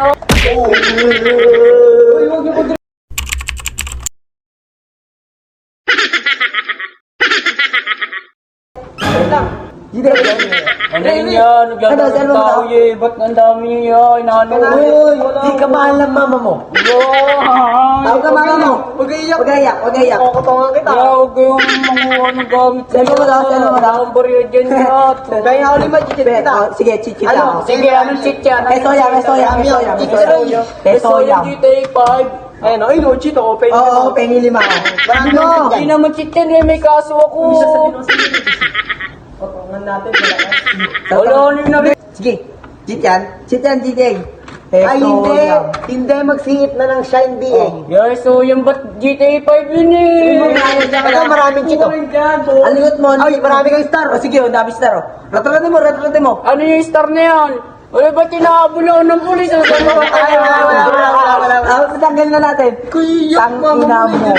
Uy, huwag niyo po. Hindi. Ano yun yan? Naglalaro ng tao eh. Ba't ang dami niyo yan? Uy, di ka mahal ng mama mo. Tawag ka mama mo. Huwag iiyak. Huwag iyak, huwag iyak. Kukutungan kita. Kaya huwag kayong mga ano gamit. Salo mo daw, salo mo daw. Ang barya dyan lahat. Kaya nga ulit mag-chit kita. Sige, chit-chit Ano? ako. Sige, anong chit yan? Pesoya, pesoya, pesoya. Pesoya. GTA 5. Ayun, ay, no, cheat ako. Penny Oo, pengi lima ko. Marami mo. Hindi naman cheat yan eh. May kaso ako. Potongan natin. Wala ano yun na rin. Sige, chit yan. Chit yan, DJ. Ay, hindi. Hindi magsingit na ng shine DA. Yes, so yung ba't GTA 5 yun eh? Ito, maraming chito. Aligot mo. Ay, marami kang star. O sige, dami star. Ratratin mo, ratratin mo. Ano yung star na yan? Wala ba't tinahabol ako ng pulis? Wala. Tanggal na natin. Tangina mo.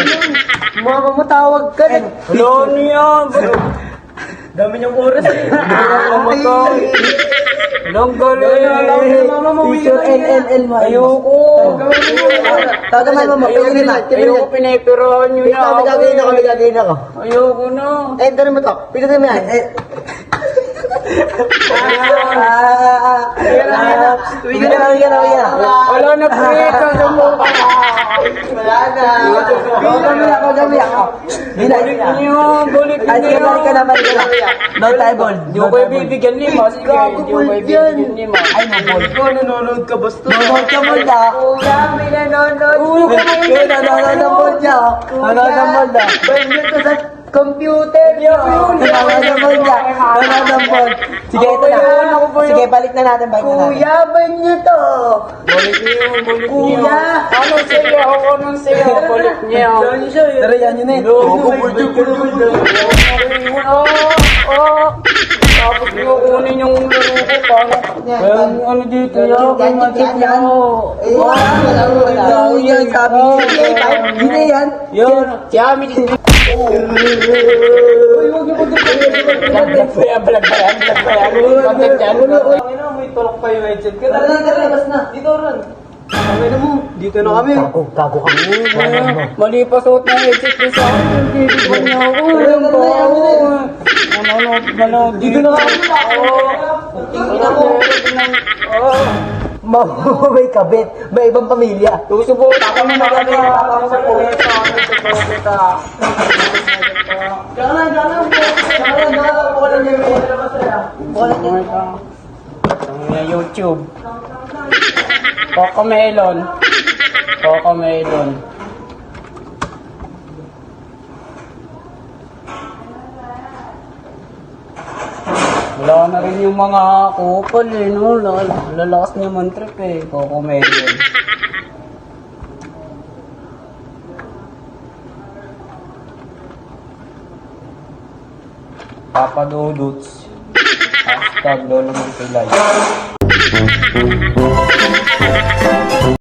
Mama mo tawag ka na. Wala ano yan? Dami niyong oras eh. Namatay. Walang galing. Teacher LLL mo. Ayoko. Tawag ka mama mo. Ayoko pinipirahan nyo na ako. Kami gagawin ako. Ayoko na. Eh, dali mo to. Pinutin mo yan. Wala na pre. Kaya mo. Wala na. Gami ako. Balik niyo. Balik Ay, sige, niyo. balik ka na, balik ka na. No time ball. Di ko kayo bibigyan lima. Sige, di ko kayo bibigyan lima. Ay, no ball. Ikaw nanonood ka basta. Nanonood ka ball na. Kuya, may nanonood. Nanonood ng ball niya. Nanonood ng ball na. Bandit ko sa computer. Nanonood ng ball niya. Nanonood ng ball. Sige, ito na. Sige, balik na natin, balik na natin. Kuya, ba niyo to? Balik niyo, balik niyo. Kuya. Ano sa'yo? Ako anong sa'yo? Balik niyo. Pero yan yun eh. Tapos niyo kunin yung laro ko. Paano? Ano dito yan? Yan yan. Wala yan, sabi niya. Hindi yan. Yun. Si Ami dito. Balag pa yan, balag pa yan, balag pa yan. Content yan. May tulok pa yung headset ka. Labas na. Dito rin. Kami na mo. Dito na kami. Gago ka. Mali pa suot ng headset ko sa akin. Hindi ko niya ako. Manonood. Dito na kami. May kabit. May ibang pamilya. Susubo. Taka mo na kami. Taka mo sa puweta. YouTube. Cocomelon. Cocomelon. Wala na rin yung mga kupal eh, no? Lalakas niya man trip eh. Cocomelon. Papa Dodots. Hashtag Lolo Montulay.